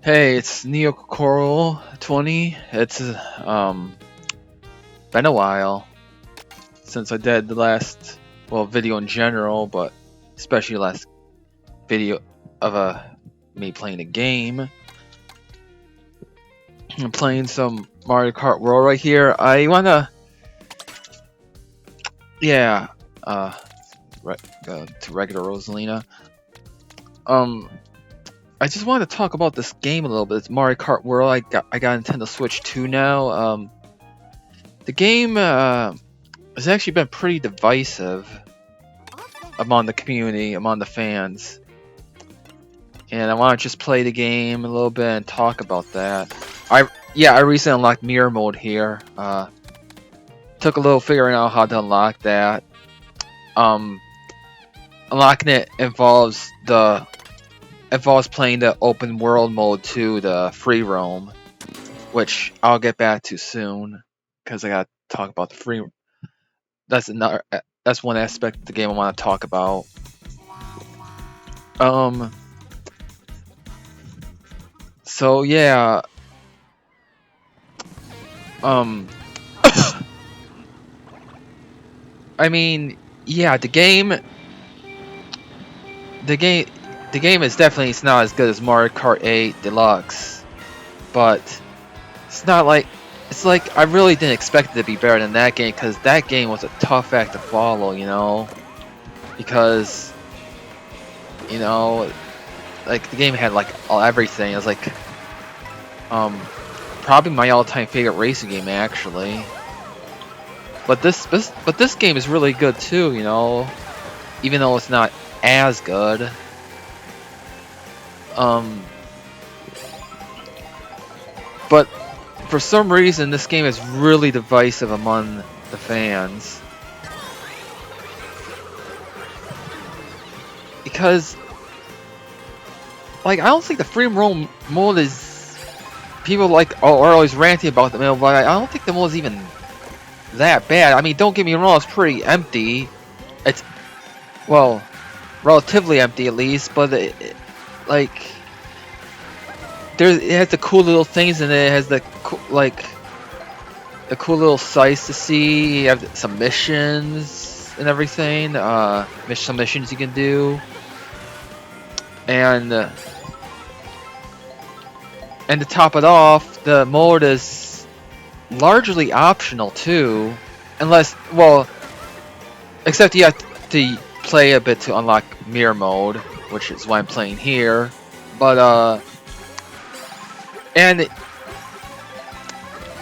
Hey, it's Neo Coral 20. It's been a while since I did the last video in general, but especially the last video of me playing a game. I'm playing some Mario Kart World right here. I wanna yeah uh to regular Rosalina. Um, I just wanted to talk about this game a little bit. It's Mario Kart World. I got Nintendo Switch 2 now. The game has actually been pretty divisive among the community, among the fans. And I want to just play the game a little bit and talk about that. I recently unlocked mirror mode here. Took a little figuring out how to unlock that. Um, Unlocking it involves playing the open world mode too, the free roam, which I'll get back to soon because I got to talk about the free. That's one aspect of the game I want to talk about. Um, so yeah. Um, I mean, yeah, the game, the game is definitely it's not as good as Mario Kart 8 Deluxe, but it's not like it's like I really didn't expect it to be better than that game because that game was a tough act to follow, because you know, like the game had like everything. It was like probably my all-time favorite racing game actually. But this game is really good too, even though it's not as good. But for some reason, this game is really divisive among the fans. Because, like, I don't think the free roam mode is... People, like, are always ranting about the mode, but I don't think the mode is even that bad. I mean, don't get me wrong, it's pretty empty. It's, well, relatively empty at least, but, like... It has the cool little things in it. It has the cool little sights to see. You have some missions and everything. Some missions you can do, and to top it off, the mode is largely optional too, except you have to play a bit to unlock mirror mode, which is why I'm playing here. But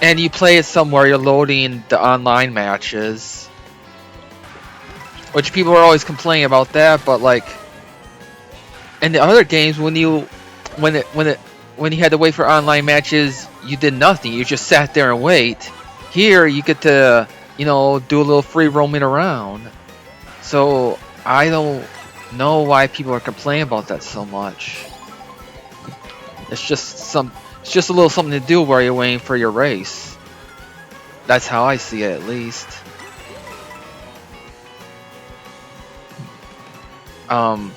and you play it somewhere, you're loading the online matches, which people are always complaining about that. But like in the other games, when you had to wait for online matches, you did nothing. You just sat there and wait. Here, you get to do a little free roaming around. So I don't know why people are complaining about that so much. It's just a little something to do while you're waiting for your race. That's how I see it, at least. But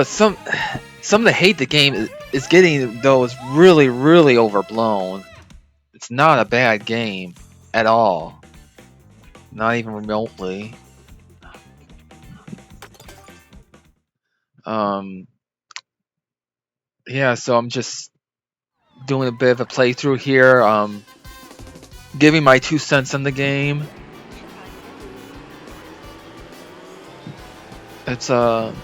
some of the hate the game is getting though is really, really overblown. It's not a bad game at all. Not even remotely. Yeah, so I'm just doing a bit of a playthrough here, giving my 2 cents on the game. It's I'm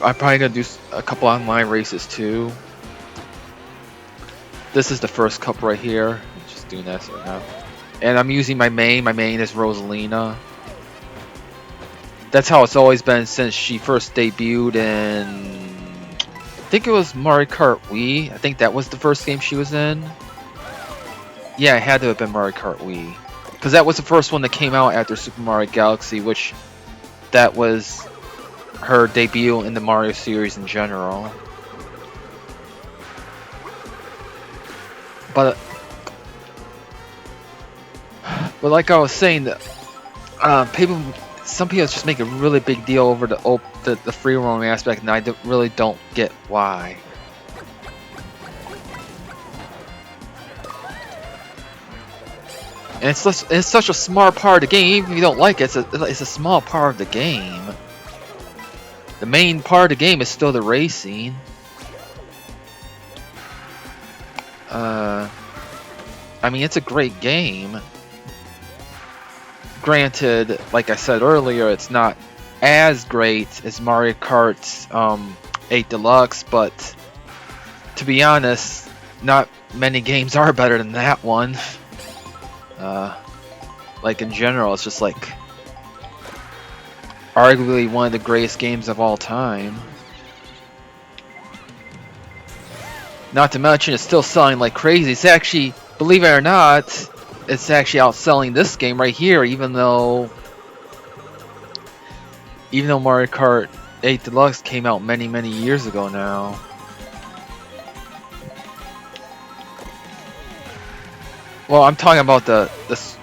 probably gonna do a couple online races too. This is the first cup right here. Just doing that right now, and I'm using my main. My main is Rosalina. That's how it's always been since she first debuted in, I think it was Mario Kart Wii. I think that was the first game she was in. Yeah, it had to have been Mario Kart Wii, because that was the first one that came out after Super Mario Galaxy, which that was her debut in the Mario series in general. But like I was saying, people some people just make a really big deal over the free roaming aspect, and I really don't get why. And it's such a smart part of the game. Even if you don't like it, it's a small part of the game. The main part of the game is still the racing. I mean, it's a great game. Granted, like I said earlier, it's not as great as Mario Kart 8 Deluxe, but to be honest, not many games are better than that one. Like in general, it's just like arguably one of the greatest games of all time. Not to mention, it's still selling like crazy. It's actually, believe it or not, it's actually outselling this game right here, even though Mario Kart 8 Deluxe came out many years ago now. Well, I'm talking about the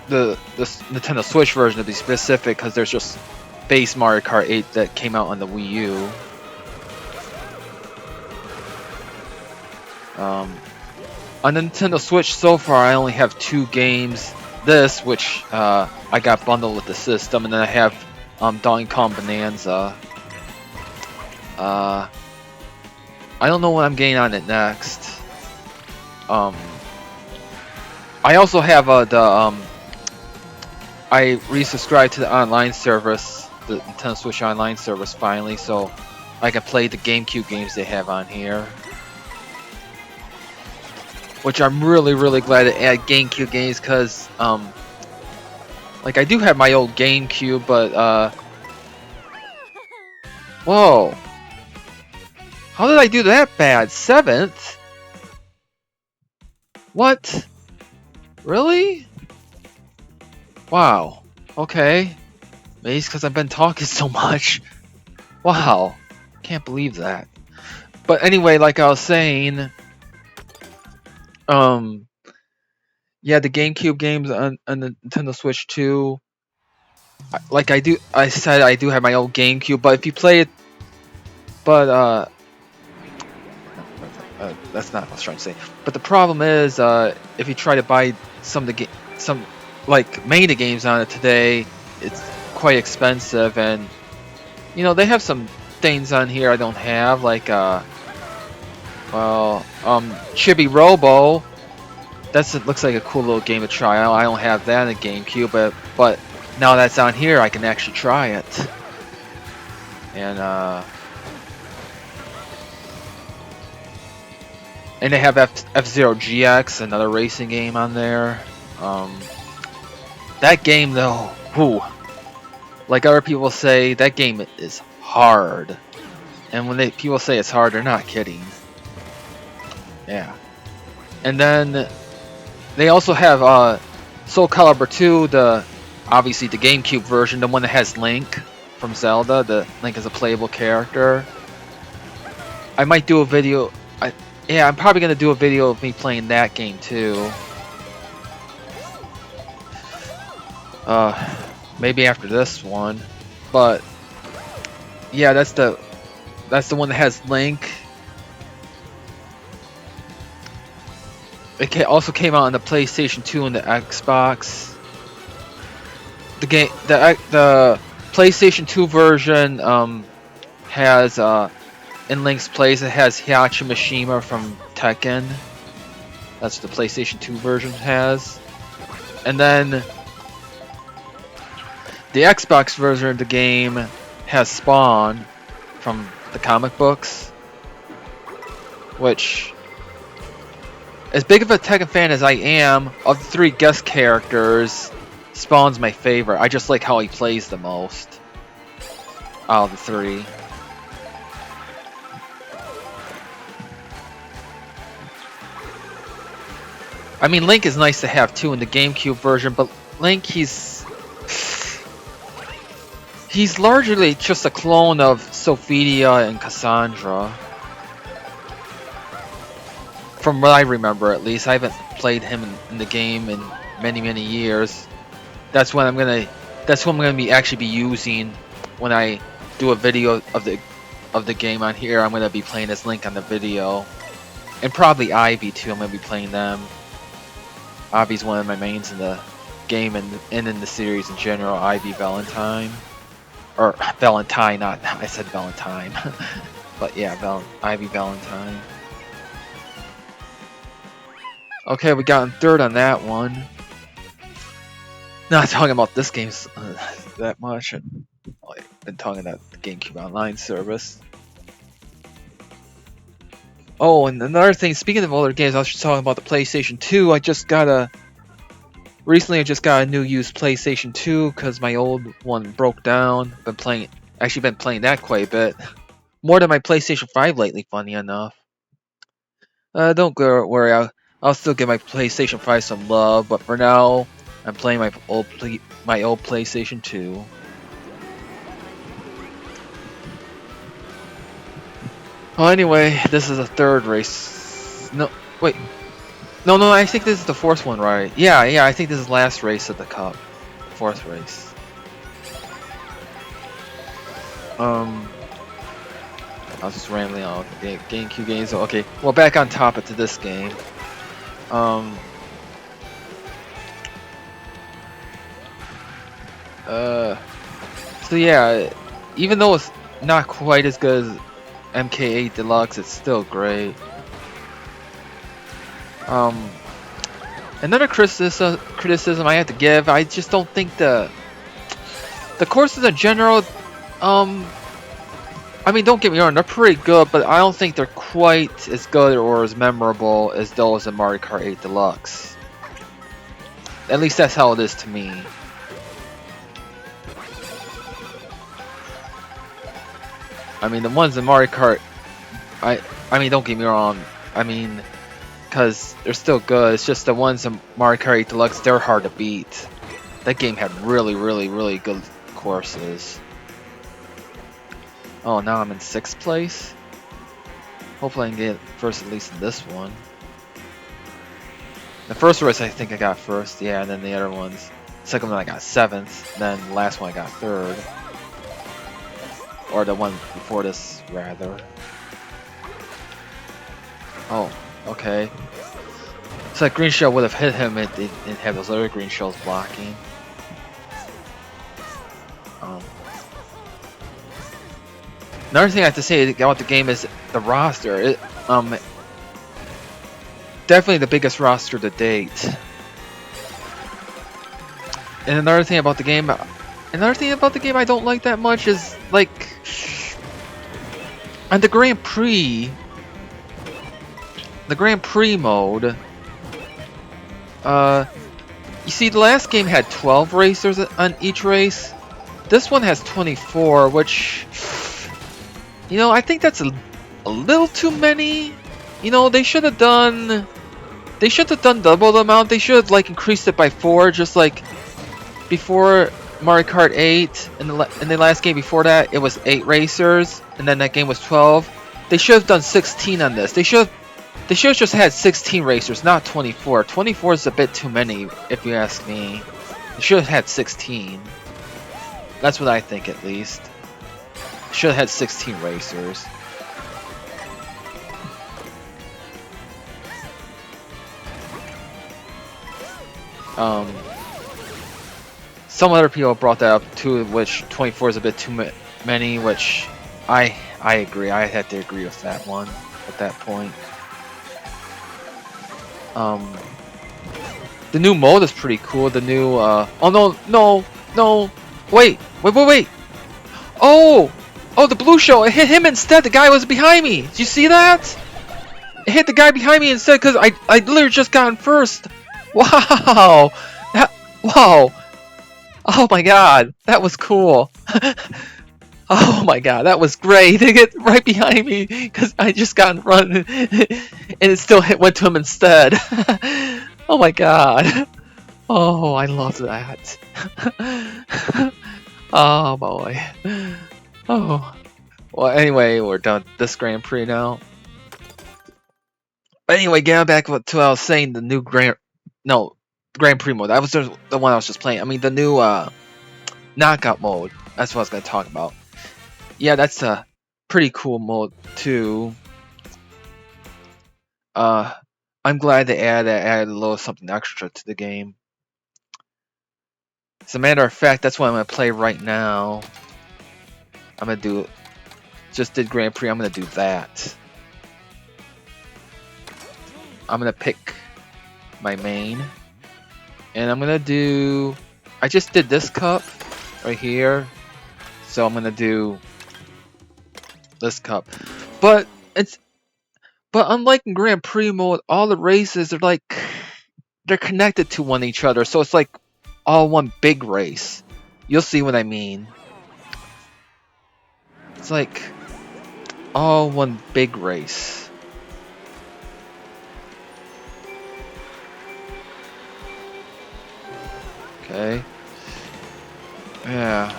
Nintendo Switch version to be specific, because there's just base Mario Kart 8 that came out on the Wii U. On Nintendo Switch so far, I only have 2 games. This, which I got bundled with the system, and then I have Donkey Kong Bonanza. I don't know what I'm getting on it next. I also have I resubscribed to the online service, the Nintendo Switch Online service finally, so I can play the GameCube games they have on here. Which I'm really glad to add GameCube games, because like I do have my old GameCube, but whoa, how did I do that bad? 7th? What? Really? Wow. Okay. Maybe it's because I've been talking so much. Wow. Can't believe that. But anyway, like I was saying, yeah, the GameCube games on the Nintendo Switch 2. Like I said I do have my old GameCube, but if you play it, but that's not what I was trying to say. But the problem is, if you try to buy some like many games on it today, it's quite expensive, and you know they have some things on here I don't have, like Chibi Robo. It looks like a cool little game to try out. I don't have that in the GameCube, but now that's on here, I can actually try it. And they have F-Zero GX, another racing game on there. That game though, whew, like other people say, that game is hard. And when people say it's hard, they're not kidding. Yeah. And then they also have Soul Calibur 2, obviously the GameCube version, the one that has Link from Zelda. The Link is a playable character. I might do a video. Yeah, I'm probably gonna do a video of me playing that game too. Maybe after this one, but yeah, that's the one that has Link. It also came out on the PlayStation 2 and the Xbox. The PlayStation 2 version has in Link's place, it has Heihachi Mishima from Tekken. That's what the PlayStation 2 version has. And then the Xbox version of the game has Spawn from the comic books. Which, as big of a Tekken fan as I am, of the 3 guest characters, Spawn's my favorite. I just like how he plays the most out of the 3. I mean, Link is nice to have too in the GameCube version, but Link, he's largely just a clone of Sophidia and Cassandra. From what I remember, at least. I haven't played him in the game in many years. That's when I'm gonna That's what I'm gonna actually be using when I do a video of the game on here. I'm gonna be playing as Link on the video, and probably Ivy too. I'm gonna be playing them. Ivy's one of my mains in the game and in the series in general. Ivy Valentine, or Valentine, not I said Valentine, but yeah, Ivy Valentine. Okay, we got in third on that one. Not talking about this game that much. I've been talking about the GameCube Online service. Oh, and another thing, speaking of older games, I was just talking about the PlayStation 2. Recently I just got a new used PlayStation 2 because my old one broke down. Been playing that quite a bit. More than my PlayStation 5 lately, funny enough. Don't worry, I'll still give my PlayStation 5 some love, but for now, I'm playing my old PlayStation 2. Well, anyway, this is a third race. No, wait. No, I think this is the fourth one, right? Yeah, I think this is the last race of the cup. Fourth race. I was just rambling on GameCube games. Okay, well, back on topic to this game. So yeah, even though it's not quite as good as MK8 Deluxe, it's still great. Another criticism I have to give, I just don't think the courses in general, I mean, don't get me wrong, they're pretty good, but I don't think they're quite as good or as memorable as those in Mario Kart 8 Deluxe. At least that's how it is to me. I mean, the ones in Mario Kart, I mean, don't get me wrong, I mean, because they're still good, it's just the ones in Mario Kart 8 Deluxe, they're hard to beat. That game had really good courses. Oh, now I'm in 6th place? Hopefully I can get first at least in this one. The first race I think I got first, yeah, and then the other ones. Second one I got 7th, then the last one I got 3rd. Or the one before this, rather. Oh, okay. So that green shell would have hit him, it didn't have those other green shells blocking. Another thing I have to say about the game is the roster. Definitely the biggest roster to date. And another thing about the game I don't like that much is like on the Grand Prix mode. You see, the last game had 12 racers on each race. This one has 24, which, you know, I think that's a little too many. You know, they should have done double the amount. They should have like increased it by 4, just like before Mario Kart 8. In the last game before that, it was 8 racers, and then that game was 12. They should have done 16 on this. They should have just had 16 racers, not 24. 24 is a bit too many, if you ask me. They should have had 16. That's what I think, at least. Should have had 16 racers. Some other people brought that up too, which 24 is a bit too many, which I agree. I had to agree with that one at that point. The new mode is pretty cool. The new oh no, wait. Oh, the blue shell, it hit him instead. The guy was behind me. Did you see that? It hit the guy behind me instead because I literally just got in first. Wow. Wow. Oh my god, that was cool. Oh my god, that was great. They get right behind me because I just got in front and it still went to him instead. Oh my god. Oh, I love that. Oh boy. Oh. Well, anyway, we're done with this Grand Prix now. But anyway, getting back to what I was saying, the new Grand Prix mode. That was the one I was just playing. I mean, the new knockout mode. That's what I was gonna talk about. Yeah, that's a pretty cool mode too. Uh, I'm glad they added a little something extra to the game. As a matter of fact, that's what I'm gonna play right now. I'm gonna do. Just did Grand Prix. I'm gonna do that. I'm gonna pick my main, and I'm gonna do. I just did this cup right here, so I'm gonna do this cup. But unlike in Grand Prix mode, all the races are like they're connected to one each other, so it's like all one big race. You'll see what I mean. It's like all one big race. Okay. Yeah.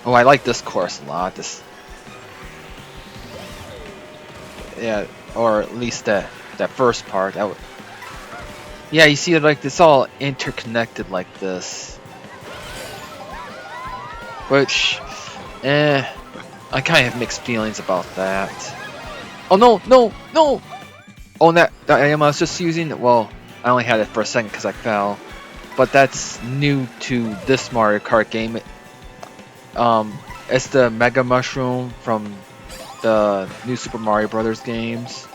Oh, I like this course a lot. Yeah, or at least that first part. Yeah, you see it like it's all interconnected like this. Which, I kind of have mixed feelings about that. Oh no, no, no! Oh, that item I was just using. Well, I only had it for a second because I fell. But that's new to this Mario Kart game. It's the Mega Mushroom from the new Super Mario Brothers games.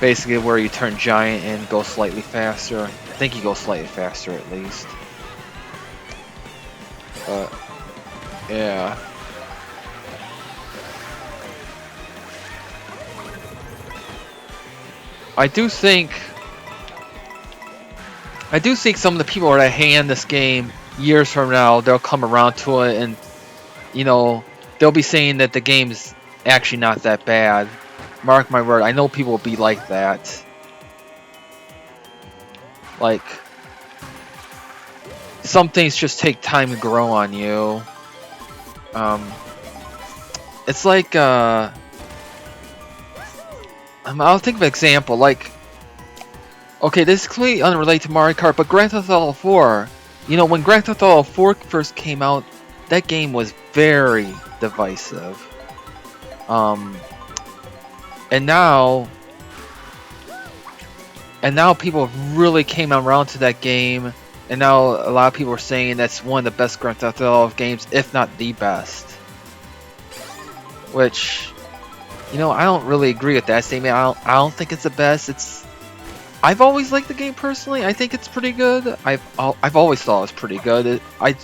Basically where you turn giant and go slightly faster. I think you go slightly faster at least. But yeah. I do think some of the people that hand this game years from now, they'll come around to it and, you know, they'll be saying that the game's actually not that bad. Mark my word, I know people will be like that. Like, some things just take time to grow on you. It's like, I'll think of an example, like, okay, this is completely unrelated to Mario Kart, but Grand Theft Auto 4, you know, when Grand Theft Auto 4 first came out, that game was very divisive. And now people really came around to that game, and now a lot of people are saying that's one of the best Grand Theft Auto games, if not the best. Which, you know, I don't really agree with that statement. I don't think it's the best. I've always liked the game personally. I think it's pretty good. I've always thought it was pretty good. But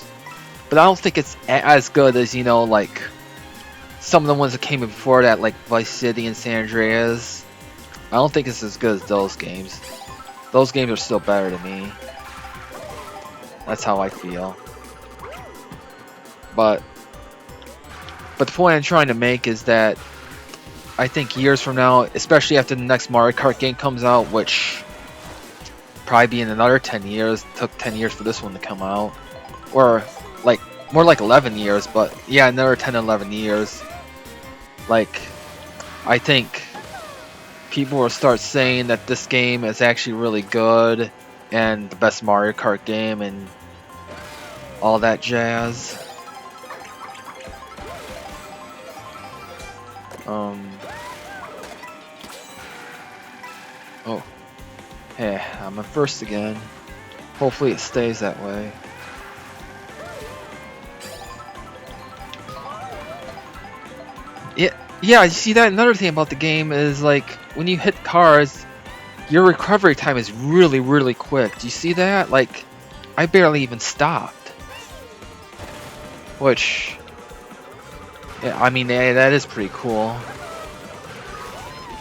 I don't think it's as good as, you know, like some of the ones that came before that, like Vice City and San Andreas. I don't think it's as good as those games. Those games are still better to me. That's how I feel. But the point I'm trying to make is that I think years from now, especially after the next Mario Kart game comes out, which probably be in another 10 years. It took 10 years for this one to come out. Or like more like 11 years, but yeah, another 10 11 years. Like, I think people will start saying that this game is actually really good and the best Mario Kart game and all that jazz. Oh, hey, I'm in first again. Hopefully it stays that way. Yeah, you see that? Another thing about the game is, like, when you hit cars, your recovery time is really, really quick. Do you see that? Like, I barely even stopped. Which, yeah, I mean, that is pretty cool.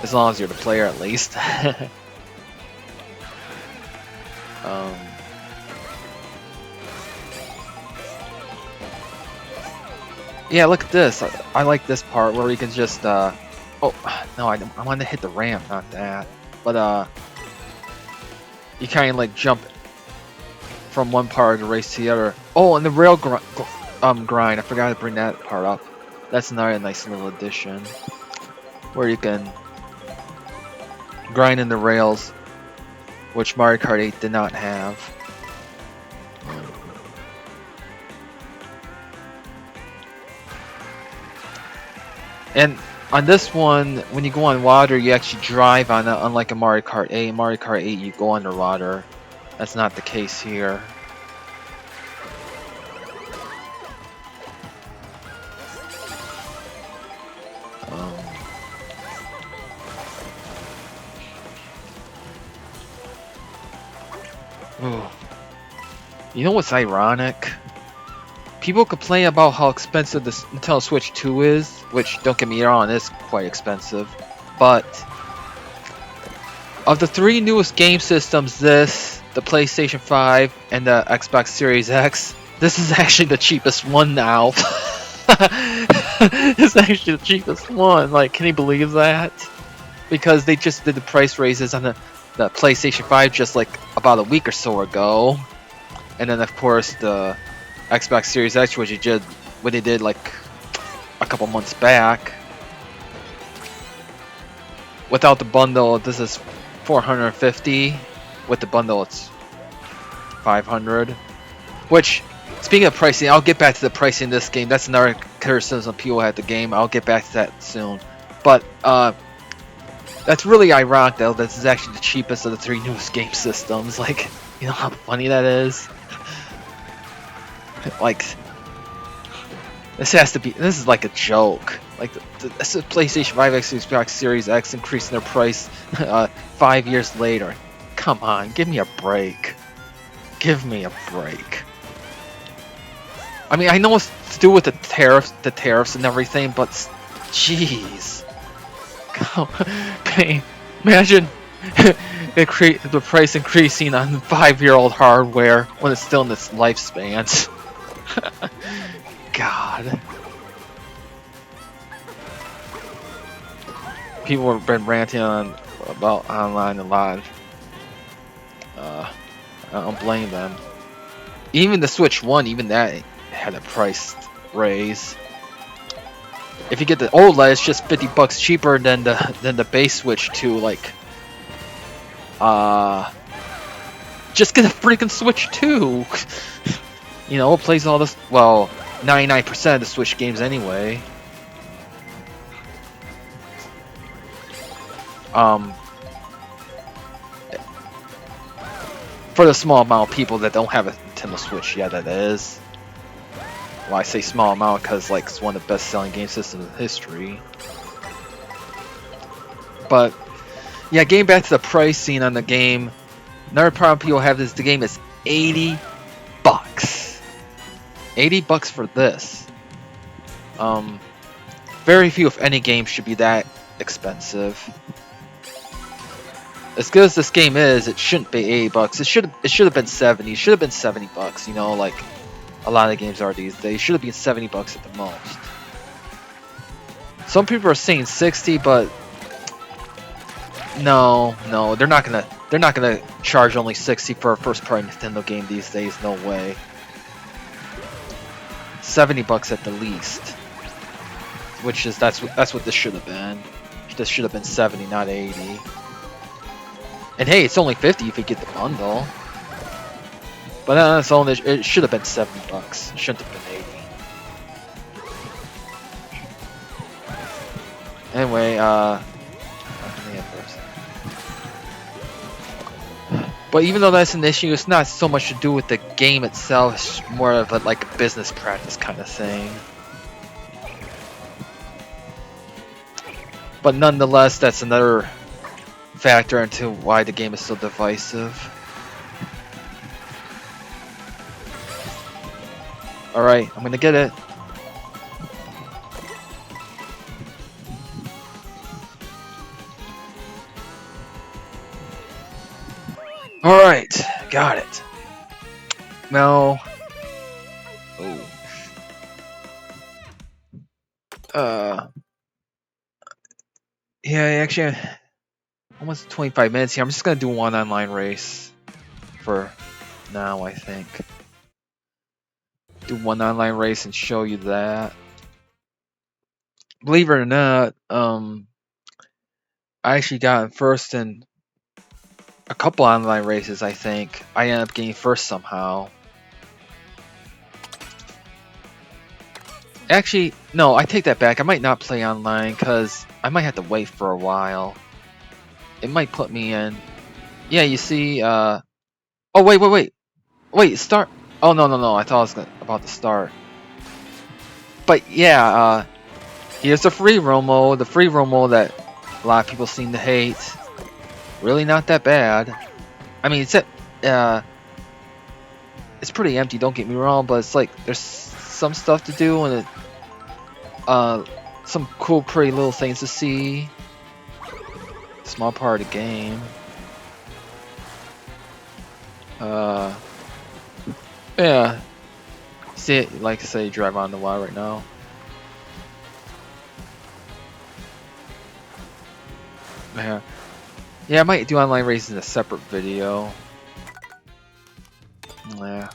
As long as you're the player, at least. Yeah, look at this. I like this part where you can just, oh, no, I want to hit the ramp, not that. But, you kind of, like, jump from one part of the race to the other. Oh, and the rail grind. I forgot to bring that part up. That's another nice little addition where you can grind in the rails, which Mario Kart 8 did not have. And on this one, when you go on water, you actually drive on it, unlike a Mario Kart 8. In Mario Kart 8, you go underwater. That's not the case here. Ooh. You know what's ironic? People complain about how expensive this Nintendo Switch 2 is, which, don't get me wrong, is quite expensive. But of the three newest game systems, the PlayStation 5, and the Xbox Series X, this is actually the cheapest one now. It's actually the cheapest one. Like, can you believe that? Because they just did the price raises on the PlayStation 5 just like about a week or so ago. And then of course the Xbox Series X, which they did like a couple months back. Without the bundle, this is $450. With the bundle, it's $500. Which, speaking of pricing, I'll get back to the pricing in this game. That's another criticism people had the game. I'll get back to that soon. But that's really ironic though. This is actually the cheapest of the three newest game systems. Like, you know how funny that is? Like, this is like a joke. Like, this is PlayStation 5 X, Xbox Series X increasing their price 5 years later. Come on, give me a break. Give me a break. I mean, I know it's to do with the tariffs and everything, but jeez. Imagine the price increasing on 5-year-old hardware when it's still in its lifespan. God. People have been ranting about online a lot. I don't blame them. Even the Switch 1, even that had a price raise. If you get the OLED, it's just $50 cheaper than the base Switch 2. Like, just get a freaking Switch 2. You know, it plays all this. Well, 99% of the Switch games anyway. For the small amount of people that don't have a Nintendo Switch yet, that is. Well, I say small amount because like it's one of the best-selling game systems in history. But yeah, getting back to the pricing on the game, another problem people have is the game is $80. $80 for this. Very few, if any, games should be that expensive. As good as this game is, it shouldn't be $80. It should have been 70. It should have been $70. You know, like a lot of games are these days. It should have been $70 at the most. Some people are saying 60, but no, they're not gonna charge only 60 for a first-party Nintendo game these days. No way. $70 at the least. Which is that's what this should have been. This should have been 70, not 80. And hey, it's only 50 if you get the bundle. But it should have been $70. It shouldn't have been 80. Anyway, but even though that's an issue, it's not so much to do with the game itself. It's more of like a business practice kind of thing. But nonetheless, that's another factor into why the game is so divisive. Alright, I'm gonna get it. Alright, got it. Now... yeah, actually, almost 25 minutes here. I'm just gonna do one online race for now, I think. Do one online race and show you that. believe it or not, I actually got first in a couple online races. I think I ended up getting first somehow. Actually, no, I take that back. I might not play online because I might have to wait for a while. It might put me in. Yeah, you see. Oh wait. Start. Oh no. I thought I was about to start. But yeah, here's the free roam mode. The free roam mode that a lot of people seem to hate. Really not that bad. I mean, it's pretty empty. Don't get me wrong, but it's like there's some stuff to do and some cool, pretty little things to see. Small part of the game. Yeah. See it, like I say, drive on the wire right now. Yeah. Yeah, I might do online races in a separate video. Yeah.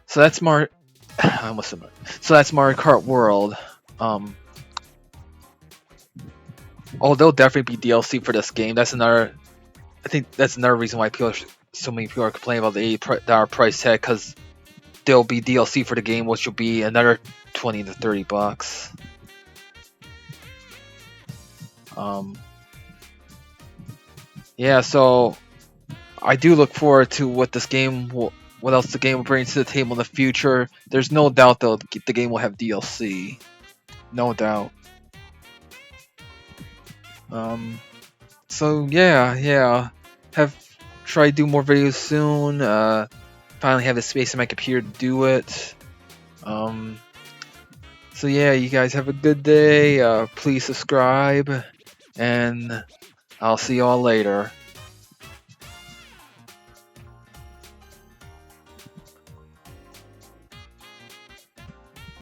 So that's I almost said so that's Mario Kart World. Um. Oh, there'll definitely be DLC for this game. That's another. I think that's another reason why so many people are complaining about the $80 price tag, because there'll be DLC for the game, which will be another 20 to 30 bucks. Yeah, so I do look forward to what else the game will bring to the table in the future. There's no doubt though the game will have DLC, no doubt. So yeah, have try to do more videos soon. Finally have the space in my computer to do it. So yeah, you guys have a good day. Please subscribe, and I'll see y'all later.